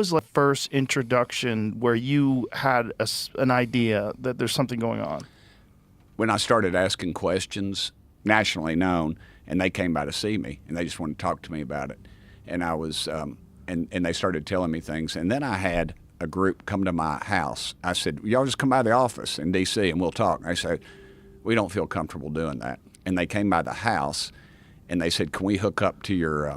Was the first introduction where you had an idea that there's something going on? When I started asking questions, nationally known, and they came by to see me, and they just wanted to talk to me about it. And I was, and they started telling me things. And then I had a group come to my house. I said, y'all just come by the office in D.C. and we'll talk. And they said, we don't feel comfortable doing that. And they came by the house, and they said, can we hook up to your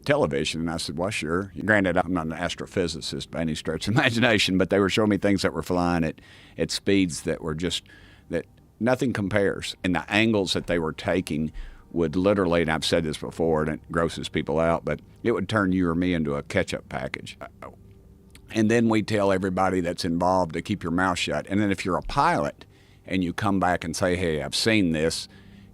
television? And I said, well, sure. Granted, I'm not an astrophysicist by any stretch of imagination, but they were showing me things that were flying at speeds that were just, that nothing compares. And the angles that they were taking would literally, and I've said this before, and it grosses people out, but it would turn you or me into a ketchup package. And then we tell everybody that's involved to keep your mouth shut. And then if you're a pilot and you come back and say, hey, I've seen this,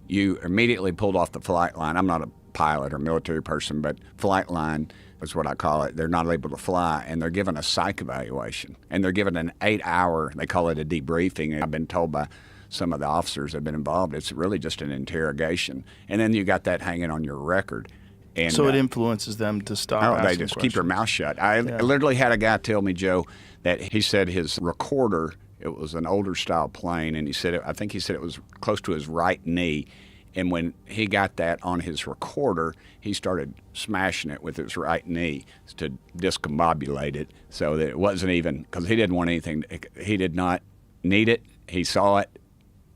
you immediately pulled off the flight line. I'm not a pilot or military person, but flight line is what I call it. They're not able to fly, and they're given a psych evaluation. And they're given an 8-hour, they call it a debriefing. And I've been told by some of the officers that have been involved, it's really just an interrogation. And then you got that hanging on your record. And, so it influences them to stop asking they just questions. Keep their mouth shut. I literally had a guy tell me, Joe, that he said his recorder, it was an older style plane, and he said, I think he said it was close to his right knee. And when he got that on his recorder, he started smashing it with his right knee to discombobulate it so that it wasn't even, because he didn't want anything, he did not need it. He saw it.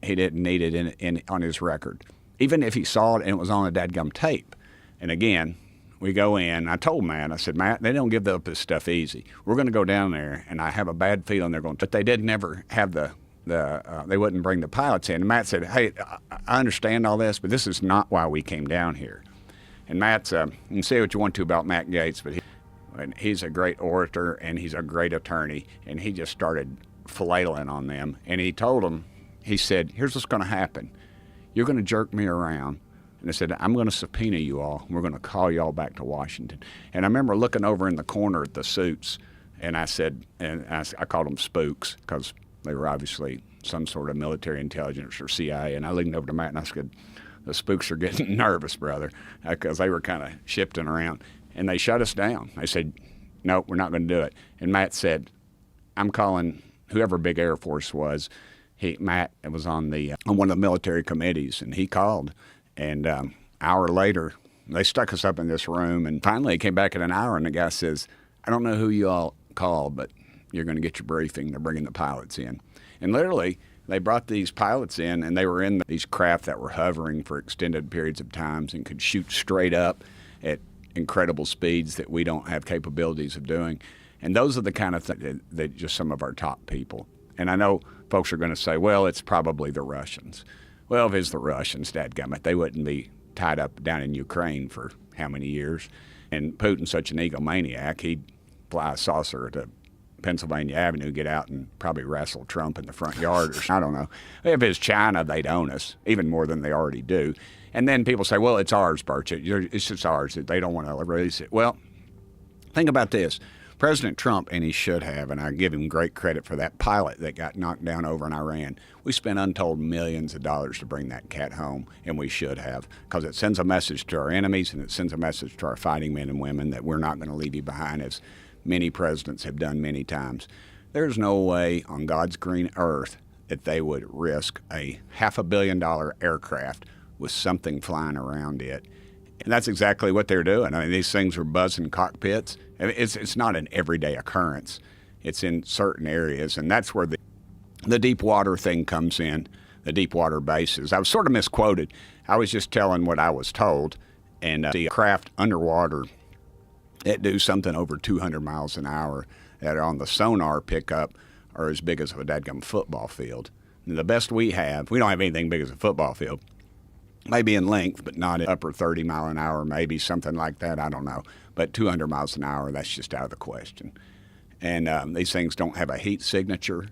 He didn't need it on his record. Even if he saw it and it was on a dadgum tape. And again, we go in. I told Matt, I said, Matt, they don't give up this stuff easy. We're going to go down there, and I have a bad feeling they're going to. But they did never have they wouldn't bring the pilots in. And Matt said, hey, I understand all this, but this is not why we came down here. And Matt's, you can say what you want to about Matt Gaetz, but he's a great orator, and he's a great attorney. And he just started flailing on them. And he told them, he said, here's what's going to happen. You're going to jerk me around. And I said, I'm going to subpoena you all. We're going to call you all back to Washington. And I remember looking over in the corner at the suits, and I said, and I called them spooks because they were obviously some sort of military intelligence or CIA. And I leaned over to Matt and I said, the spooks are getting nervous, brother, because they were kind of shifting around. And they shut us down. They said, no, we're not going to do it. And Matt said, I'm calling whoever Big Air Force was. Matt was on one of the military committees, and he called. And an hour later, they stuck us up in this room. And finally, he came back in an hour, and the guy says, I don't know who you all called, but you're going to get your briefing. They're bringing the pilots in. And literally, they brought these pilots in, and they were in these craft that were hovering for extended periods of times and could shoot straight up at incredible speeds that we don't have capabilities of doing. And those are the kind of things that just some of our top people. And I know folks are going to say, well, it's probably the Russians. Well, if it's the Russians, dadgummit, they wouldn't be tied up down in Ukraine for how many years? And Putin's such an egomaniac, he'd fly a saucer to Pennsylvania Avenue, get out and probably wrestle Trump in the front yard or I don't know. If it's China, they'd own us, even more than they already do. And then people say, well, it's ours, Birch. It's just ours. They don't want to release it. Well, think about this. President Trump, and he should have, and I give him great credit for that pilot that got knocked down over in Iran. We spent untold millions of dollars to bring that cat home, and we should have, because it sends a message to our enemies and it sends a message to our fighting men and women that we're not going to leave you behind, as many presidents have done many times. There's no way on God's green earth that they would risk a $500 million aircraft with something flying around it. And that's exactly what they're doing. I mean, these things are buzzing cockpits. I mean, it's not an everyday occurrence. It's in certain areas, and that's where the deep water thing comes in, the deep water bases. I was sort of misquoted. I was just telling what I was told, and the craft underwater, it do something over 200 miles an hour that on the sonar pickup are as big as a dadgum football field. And the best we don't have anything big as a football field. Maybe in length, but not at upper 30 mile an hour, maybe something like that, I don't know. But 200 miles an hour, that's just out of the question. And these things don't have a heat signature.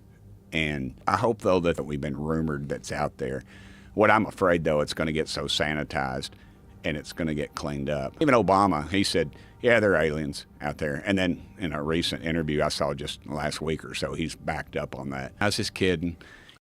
And I hope, though, that we've been rumored that's out there. What I'm afraid, though, it's going to get so sanitized and it's going to get cleaned up. Even Obama, he said, yeah, there are aliens out there. And then in a recent interview I saw just last week or so, he's backed up on that. I was just kidding.